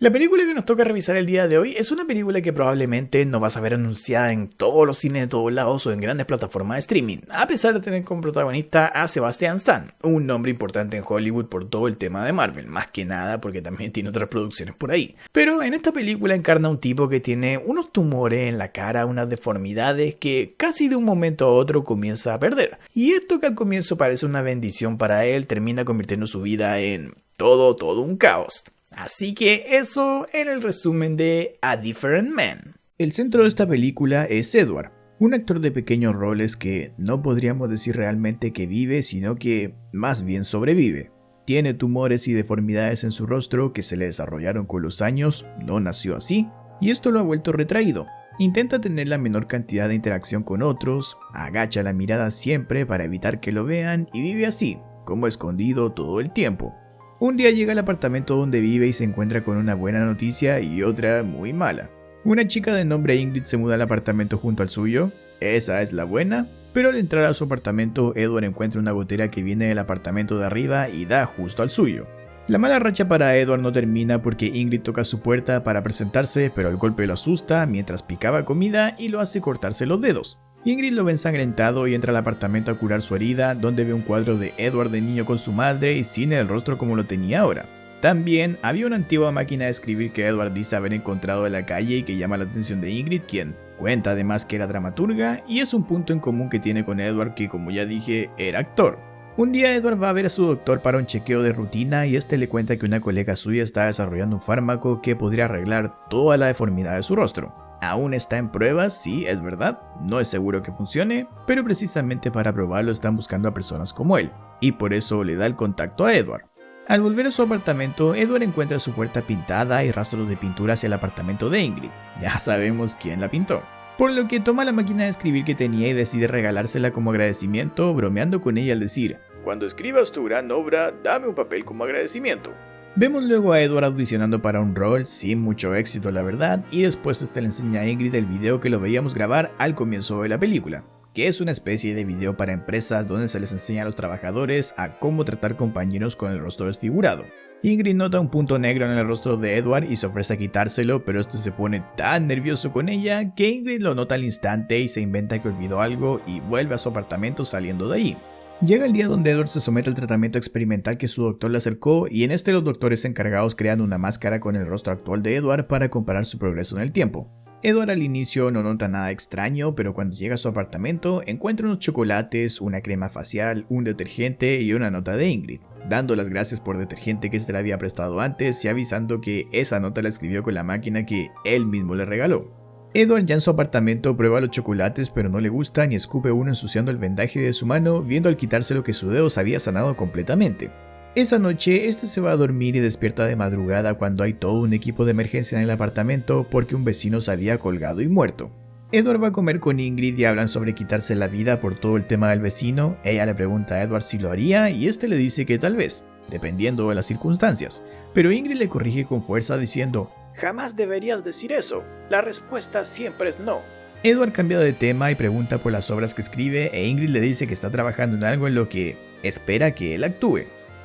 La película que nos toca revisar el día de hoy es una película que probablemente no vas a ver anunciada en todos los cines de todos lados o en grandes plataformas de streaming, a pesar de tener como protagonista a Sebastian Stan, un nombre importante en Hollywood por todo el tema de Marvel, más que nada porque también tiene otras producciones por ahí. Pero en esta película encarna un tipo que tiene unos tumores en la cara, unas deformidades que casi de un momento a otro comienza a perder. Y esto que al comienzo parece una bendición para él termina convirtiendo su vida en todo un caos. Así que eso en el resumen de A Different Man. El centro de esta película es Edward, un actor de pequeños roles que no podríamos decir realmente que vive, sino que más bien sobrevive. Tiene tumores y deformidades en su rostro que se le desarrollaron con los años, no nació así, y esto lo ha vuelto retraído. Intenta tener la menor cantidad de interacción con otros, agacha la mirada siempre para evitar que lo vean y vive así, como escondido todo el tiempo. Un día llega al apartamento donde vive y se encuentra con una buena noticia y otra muy mala. Una chica de nombre Ingrid se muda al apartamento junto al suyo, esa es la buena, pero al entrar a su apartamento Edward encuentra una gotera que viene del apartamento de arriba y da justo al suyo. La mala racha para Edward no termina porque Ingrid toca su puerta para presentarse, pero el golpe lo asusta mientras picaba comida y lo hace cortarse los dedos. Ingrid lo ve ensangrentado y entra al apartamento a curar su herida, donde ve un cuadro de Edward de niño con su madre y sin el rostro como lo tenía ahora. También había una antigua máquina de escribir que Edward dice haber encontrado en la calle y que llama la atención de Ingrid, quien cuenta además que era dramaturga, y es un punto en común que tiene con Edward que, como ya dije, era actor. Un día Edward va a ver a su doctor para un chequeo de rutina y este le cuenta que una colega suya está desarrollando un fármaco que podría arreglar toda la deformidad de su rostro. Aún está en pruebas, sí, es verdad, no es seguro que funcione, pero precisamente para probarlo están buscando a personas como él, y por eso le da el contacto a Edward. Al volver a su apartamento, Edward encuentra su puerta pintada y rastros de pintura hacia el apartamento de Ingrid. Ya sabemos quién la pintó. Por lo que toma la máquina de escribir que tenía y decide regalársela como agradecimiento, bromeando con ella al decir: "Cuando escribas tu gran obra, dame un papel como agradecimiento". Vemos luego a Edward audicionando para un rol, sin mucho éxito la verdad, y después le enseña a Ingrid el video que lo veíamos grabar al comienzo de la película, que es una especie de video para empresas donde se les enseña a los trabajadores a cómo tratar compañeros con el rostro desfigurado. Ingrid nota un punto negro en el rostro de Edward y se ofrece a quitárselo, pero este se pone tan nervioso con ella que Ingrid lo nota al instante y se inventa que olvidó algo y vuelve a su apartamento saliendo de ahí. Llega el día donde Edward se somete al tratamiento experimental que su doctor le acercó y en este los doctores encargados crean una máscara con el rostro actual de Edward para comparar su progreso en el tiempo. Edward al inicio no nota nada extraño, pero cuando llega a su apartamento encuentra unos chocolates, una crema facial, un detergente y una nota de Ingrid, dando las gracias por detergente que se le había prestado antes y avisando que esa nota la escribió con la máquina que él mismo le regaló. Edward ya en su apartamento prueba los chocolates pero no le gustan y escupe uno ensuciando el vendaje de su mano, viendo al quitárselo que su dedo se había sanado completamente. Esa noche este se va a dormir y despierta de madrugada cuando hay todo un equipo de emergencia en el apartamento porque un vecino se había colgado y muerto. Edward va a comer con Ingrid y hablan sobre quitarse la vida por todo el tema del vecino. Ella le pregunta a Edward si lo haría y este le dice que tal vez, dependiendo de las circunstancias, pero Ingrid le corrige con fuerza diciendo: "Jamás deberías decir eso, la respuesta siempre es no". Edward cambia de tema y pregunta por las obras que escribe e Ingrid le dice que está trabajando en algo en lo que espera que él actúe.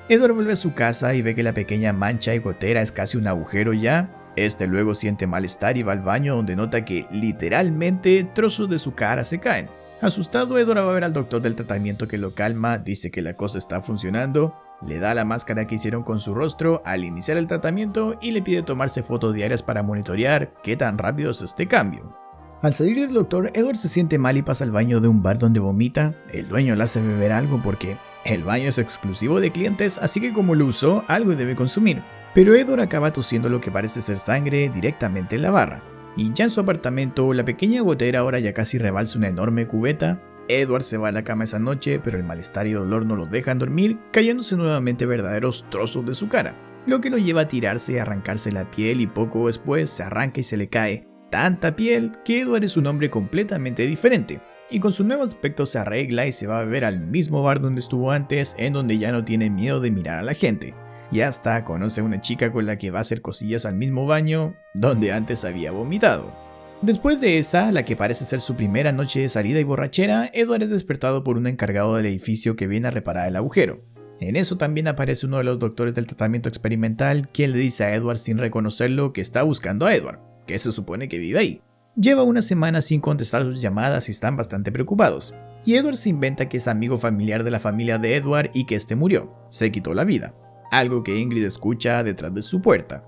Edward vuelve a su casa y ve que la pequeña mancha y gotera es casi un agujero ya. Este luego siente malestar y va al baño donde nota que literalmente trozos de su cara se caen. Asustado, Edward va a ver al doctor del tratamiento que lo calma, dice que la cosa está funcionando, le da la máscara que hicieron con su rostro al iniciar el tratamiento y le pide tomarse fotos diarias para monitorear qué tan rápido es este cambio. Al salir del doctor, Edward se siente mal y pasa al baño de un bar donde vomita. El dueño le hace beber algo porque el baño es exclusivo de clientes, así que como lo usó, algo debe consumir. Pero Edward acaba tosiendo lo que parece ser sangre directamente en la barra. Y ya en su apartamento, la pequeña gotera ahora ya casi rebalsa una enorme cubeta. Edward se va a la cama esa noche, pero el malestar y dolor no lo dejan dormir, cayéndose nuevamente verdaderos trozos de su cara, lo que lo lleva a tirarse y arrancarse la piel y poco después se arranca y se le cae tanta piel que Edward es un hombre completamente diferente. Y con su nuevo aspecto se arregla y se va a beber al mismo bar donde estuvo antes, en donde ya no tiene miedo de mirar a la gente. Y hasta conoce a una chica con la que va a hacer cosillas al mismo baño donde antes había vomitado. Después de esa, la que parece ser su primera noche de salida y borrachera, Edward es despertado por un encargado del edificio que viene a reparar el agujero. En eso también aparece uno de los doctores del tratamiento experimental, quien le dice a Edward sin reconocerlo que está buscando a Edward, que se supone que vive ahí. Lleva una semana sin contestar sus llamadas y están bastante preocupados. Y Edward se inventa que es amigo familiar de la familia de Edward y que este murió, se quitó la vida, algo que Ingrid escucha detrás de su puerta.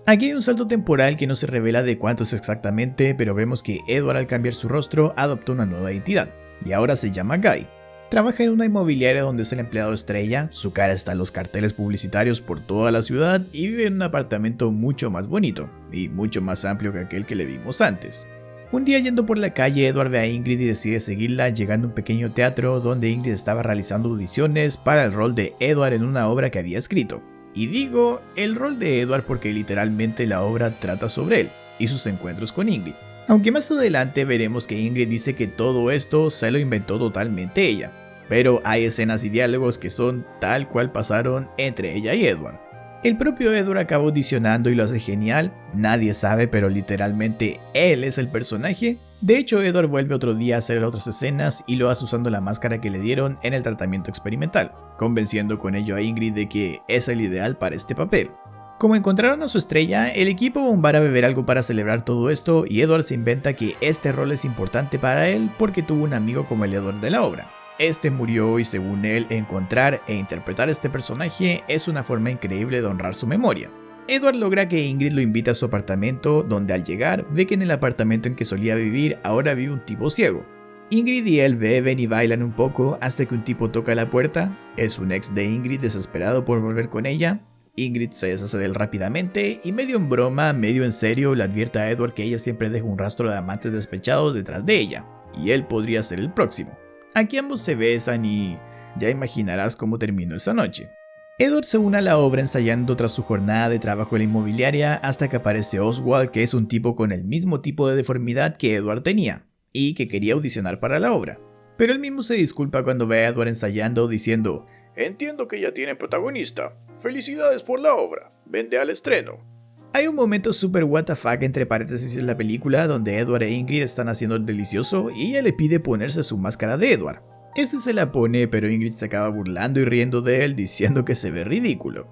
Aquí hay un salto temporal que no se revela de cuánto es exactamente, pero vemos que Edward al cambiar su rostro adoptó una nueva identidad, y ahora se llama Guy. Trabaja en una inmobiliaria donde es el empleado estrella, su cara está en los carteles publicitarios por toda la ciudad y vive en un apartamento mucho más bonito, y mucho más amplio que aquel que le vimos antes. Un día yendo por la calle, Edward ve a Ingrid y decide seguirla, llegando a un pequeño teatro donde Ingrid estaba realizando audiciones para el rol de Edward en una obra que había escrito. Y digo el rol de Edward porque literalmente la obra trata sobre él y sus encuentros con Ingrid. Aunque más adelante veremos que Ingrid dice que todo esto se lo inventó totalmente ella. Pero hay escenas y diálogos que son tal cual pasaron entre ella y Edward. El propio Edward acaba audicionando y lo hace genial, nadie sabe pero literalmente él es el personaje. De hecho Edward vuelve otro día a hacer otras escenas y lo hace usando la máscara que le dieron en el tratamiento experimental, convenciendo con ello a Ingrid de que es el ideal para este papel. Como encontraron a su estrella, el equipo va a un bar a beber algo para celebrar todo esto y Edward se inventa que este rol es importante para él porque tuvo un amigo como el Edward de la obra. Este murió y según él, encontrar e interpretar este personaje es una forma increíble de honrar su memoria. Edward logra que Ingrid lo invite a su apartamento, donde al llegar ve que en el apartamento en que solía vivir ahora vive un tipo ciego. Ingrid y él beben y bailan un poco hasta que un tipo toca la puerta, es un ex de Ingrid desesperado por volver con ella. Ingrid se deshace de él rápidamente y medio en broma, medio en serio le advierte a Edward que ella siempre deja un rastro de amantes despechados detrás de ella, y él podría ser el próximo. Aquí ambos se besan y ya imaginarás cómo terminó esa noche. Edward se une a la obra ensayando tras su jornada de trabajo en la inmobiliaria hasta que aparece Oswald, que es un tipo con el mismo tipo de deformidad que Edward tenía y que quería audicionar para la obra. Pero él mismo se disculpa cuando ve a Edward ensayando diciendo: "Entiendo que ya tiene protagonista. Felicidades por la obra. Vende al estreno". Hay un momento super WTF entre paréntesis en la película donde Edward e Ingrid están haciendo el delicioso y ella le pide ponerse su máscara de Edward. Este se la pone, pero Ingrid se acaba burlando y riendo de él diciendo que se ve ridículo.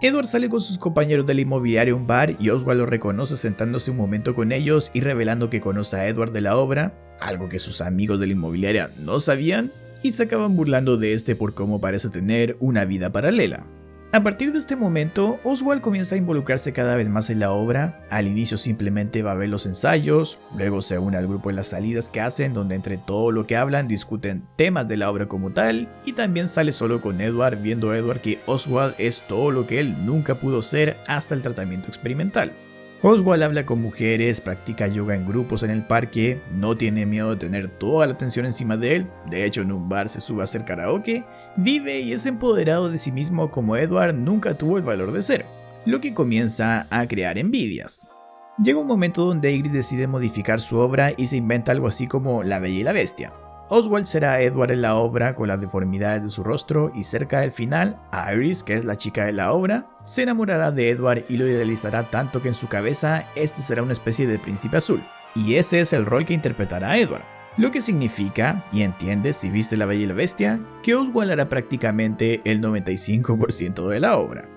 Edward sale con sus compañeros del inmobiliario a un bar y Oswald lo reconoce sentándose un momento con ellos y revelando que conoce a Edward de la obra, algo que sus amigos de la inmobiliaria no sabían, y se acaban burlando de este por cómo parece tener una vida paralela. A partir de este momento, Oswald comienza a involucrarse cada vez más en la obra. Al inicio simplemente va a ver los ensayos, luego se une al grupo en las salidas que hacen, donde entre todo lo que hablan discuten temas de la obra como tal, y también sale solo con Edward, viendo a Edward que Oswald es todo lo que él nunca pudo ser hasta el tratamiento experimental. Oswald habla con mujeres, practica yoga en grupos en el parque, no tiene miedo de tener toda la atención encima de él, de hecho en un bar se sube a hacer karaoke, vive y es empoderado de sí mismo como Edward nunca tuvo el valor de ser, lo que comienza a crear envidias. Llega un momento donde Ingrid decide modificar su obra y se inventa algo así como La Bella y la Bestia. Oswald será Edward en la obra con las deformidades de su rostro y cerca del final, Iris, que es la chica de la obra, se enamorará de Edward y lo idealizará tanto que en su cabeza este será una especie de príncipe azul. Y ese es el rol que interpretará Edward. Lo que significa, y entiendes si viste La Bella y la Bestia, que Oswald hará prácticamente el 95% de la obra.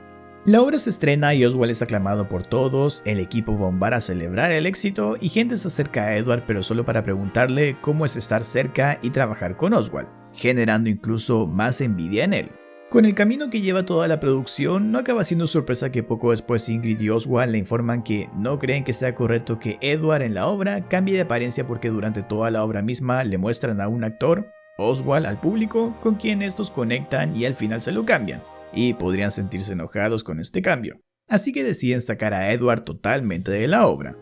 La obra se estrena y Oswald es aclamado por todos, el equipo va a un bar a celebrar el éxito y gente se acerca a Edward pero solo para preguntarle cómo es estar cerca y trabajar con Oswald, generando incluso más envidia en él. Con el camino que lleva toda la producción, no acaba siendo sorpresa que poco después Ingrid y Oswald le informan que no creen que sea correcto que Edward en la obra cambie de apariencia porque durante toda la obra misma le muestran a un actor, Oswald, al público, con quien estos conectan y al final se lo cambian. Y podrían sentirse enojados con este cambio, así que deciden sacar a Edward totalmente de la obra.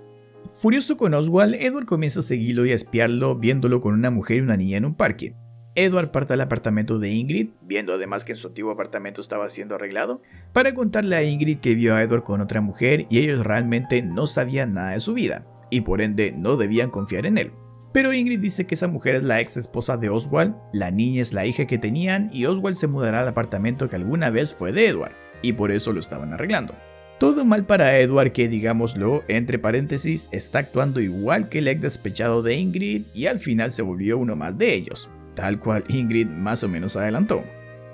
Furioso con Oswald, Edward comienza a seguirlo y a espiarlo, viéndolo con una mujer y una niña en un parque. Edward parte al apartamento de Ingrid, viendo además que en su antiguo apartamento estaba siendo arreglado, para contarle a Ingrid que vio a Edward con otra mujer y ellos realmente no sabían nada de su vida, y por ende no debían confiar en él. Pero Ingrid dice que esa mujer es la ex esposa de Oswald, la niña es la hija que tenían y Oswald se mudará al apartamento que alguna vez fue de Edward, y por eso lo estaban arreglando. Todo mal para Edward que, digámoslo, entre paréntesis, está actuando igual que el ex despechado de Ingrid y al final se volvió uno más de ellos, tal cual Ingrid más o menos adelantó.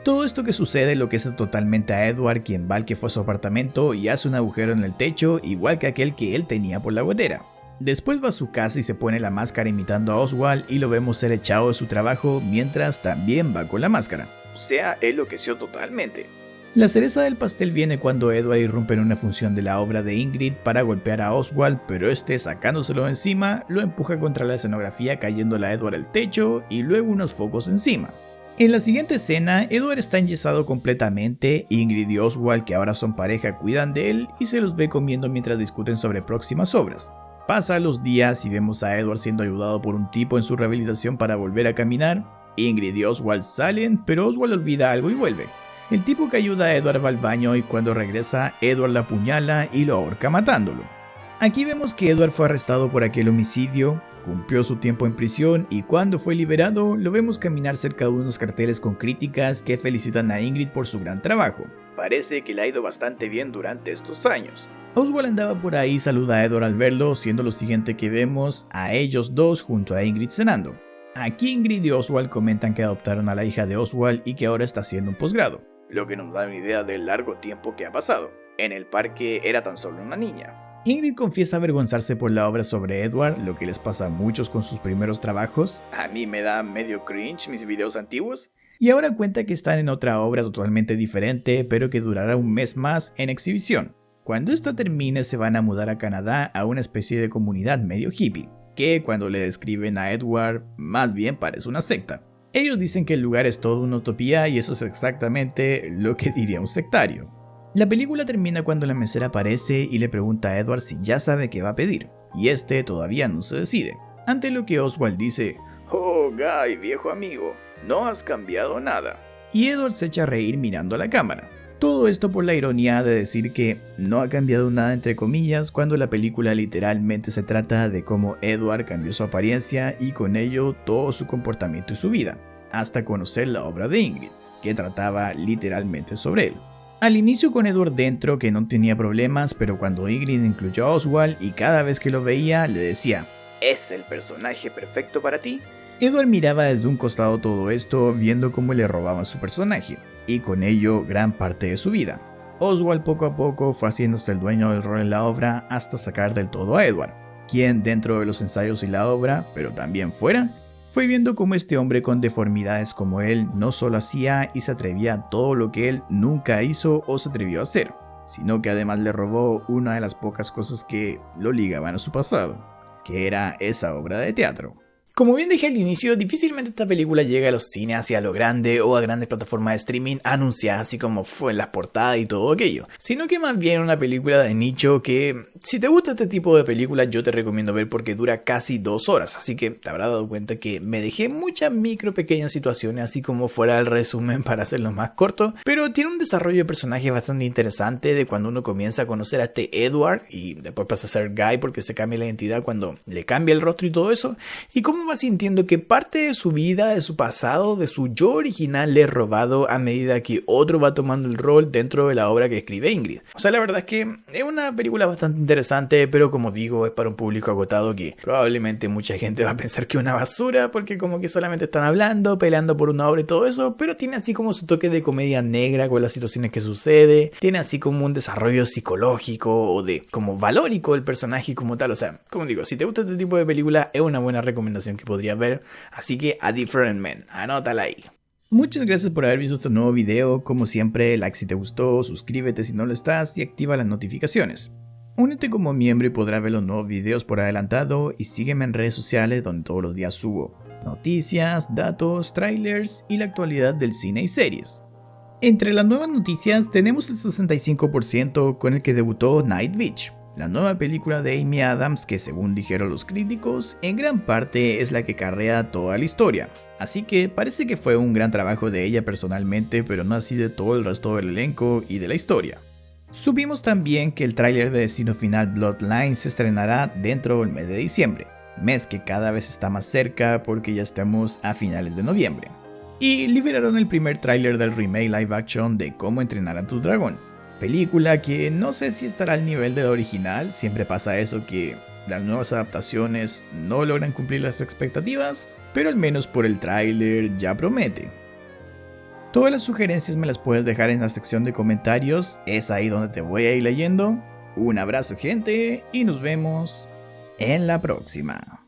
Todo esto que sucede lo que hace totalmente a Edward, quien va al que fue a su apartamento y hace un agujero en el techo igual que aquel que él tenía por la gotera. Después va a su casa y se pone la máscara imitando a Oswald y lo vemos ser echado de su trabajo mientras también va con la máscara. O sea, él enloqueció totalmente. La cereza del pastel viene cuando Edward irrumpe en una función de la obra de Ingrid para golpear a Oswald, pero este, sacándoselo encima, lo empuja contra la escenografía cayéndole a Edward al techo y luego unos focos encima. En la siguiente escena, Edward está enyesado completamente, Ingrid y Oswald, que ahora son pareja, cuidan de él y se los ve comiendo mientras discuten sobre próximas obras. Pasan los días y vemos a Edward siendo ayudado por un tipo en su rehabilitación para volver a caminar. Ingrid y Oswald salen, pero Oswald olvida algo y vuelve. El tipo que ayuda a Edward va al baño y cuando regresa, Edward la apuñala y lo ahorca matándolo. Aquí vemos que Edward fue arrestado por aquel homicidio, cumplió su tiempo en prisión y cuando fue liberado, lo vemos caminar cerca de unos carteles con críticas que felicitan a Ingrid por su gran trabajo. Parece que le ha ido bastante bien durante estos años. Oswald andaba por ahí y saluda a Edward al verlo, siendo lo siguiente que vemos a ellos dos junto a Ingrid cenando. Aquí Ingrid y Oswald comentan que adoptaron a la hija de Oswald y que ahora está haciendo un posgrado, lo que nos da una idea del largo tiempo que ha pasado. En el parque era tan solo una niña. Ingrid confiesa avergonzarse por la obra sobre Edward, lo que les pasa a muchos con sus primeros trabajos. A mí me da medio cringe mis videos antiguos. Y ahora cuenta que están en otra obra totalmente diferente, pero que durará un mes más en exhibición. Cuando esta termine se van a mudar a Canadá a una especie de comunidad medio hippie, que cuando le describen a Edward, más bien parece una secta. Ellos dicen que el lugar es toda una utopía y eso es exactamente lo que diría un sectario. La película termina cuando la mesera aparece y le pregunta a Edward si ya sabe qué va a pedir, y este todavía no se decide, ante lo que Oswald dice: "Oh, Guy, viejo amigo, no has cambiado nada", y Edward se echa a reír mirando a la cámara. Todo esto por la ironía de decir que no ha cambiado nada entre comillas cuando la película literalmente se trata de cómo Edward cambió su apariencia y con ello todo su comportamiento y su vida, hasta conocer la obra de Ingrid, que trataba literalmente sobre él. Al inicio con Edward dentro que no tenía problemas, pero cuando Ingrid incluyó a Oswald y cada vez que lo veía le decía: "¿Es el personaje perfecto para ti?", Edward miraba desde un costado todo esto viendo cómo le robaban su personaje, y con ello gran parte de su vida. Oswald poco a poco fue haciéndose el dueño del rol en la obra hasta sacar del todo a Edward, quien dentro de los ensayos y la obra, pero también fuera, fue viendo cómo este hombre con deformidades como él no solo hacía y se atrevía a todo lo que él nunca hizo o se atrevió a hacer, sino que además le robó una de las pocas cosas que lo ligaban a su pasado, que era esa obra de teatro. Como bien dije al inicio, difícilmente esta película llega a los cines hacia lo grande o a grandes plataformas de streaming anunciadas así como fue en las portadas y todo aquello, sino que más bien una película de nicho que, si te gusta este tipo de películas, yo te recomiendo ver porque dura casi 2 horas, así que te habrás dado cuenta que me dejé muchas pequeñas situaciones así como fuera el resumen para hacerlo más corto, pero tiene un desarrollo de personaje bastante interesante de cuando uno comienza a conocer a este Edward y después pasa a ser Guy porque se cambia la identidad cuando le cambia el rostro y todo eso, y cómo va sintiendo que parte de su vida, de su pasado, de su yo original le es robado a medida que otro va tomando el rol dentro de la obra que escribe Ingrid. O sea, la verdad es que es una película bastante interesante, pero como digo, es para un público agotado que probablemente mucha gente va a pensar que es una basura porque como que solamente están hablando, peleando por una obra y todo eso, pero tiene así como su toque de comedia negra con las situaciones que sucede, tiene así como un desarrollo psicológico o de como valórico del personaje como tal. O sea, como digo, si te gusta este tipo de película es una buena recomendación que podrías ver, así que A Different Man, anótala ahí. Muchas gracias por haber visto este nuevo video, como siempre, like si te gustó, suscríbete si no lo estás y activa las notificaciones. Únete como miembro y podrás ver los nuevos videos por adelantado y sígueme en redes sociales donde todos los días subo noticias, datos, trailers y la actualidad del cine y series. Entre las nuevas noticias tenemos el 65% con el que debutó Night Beach, la nueva película de Amy Adams que según dijeron los críticos, en gran parte es la que carrea toda la historia. Así que parece que fue un gran trabajo de ella personalmente, pero no así de todo el resto del elenco y de la historia. Supimos también que el tráiler de Destino Final Bloodline se estrenará dentro del mes de diciembre, mes que cada vez está más cerca porque ya estamos a finales de noviembre. Y liberaron el primer tráiler del remake live action de Cómo entrenar a tu dragón. Película que no sé si estará al nivel de la original, siempre pasa eso que las nuevas adaptaciones no logran cumplir las expectativas, pero al menos por el tráiler ya promete. Todas las sugerencias me las puedes dejar en la sección de comentarios, es ahí donde te voy a ir leyendo. Un abrazo gente y nos vemos en la próxima.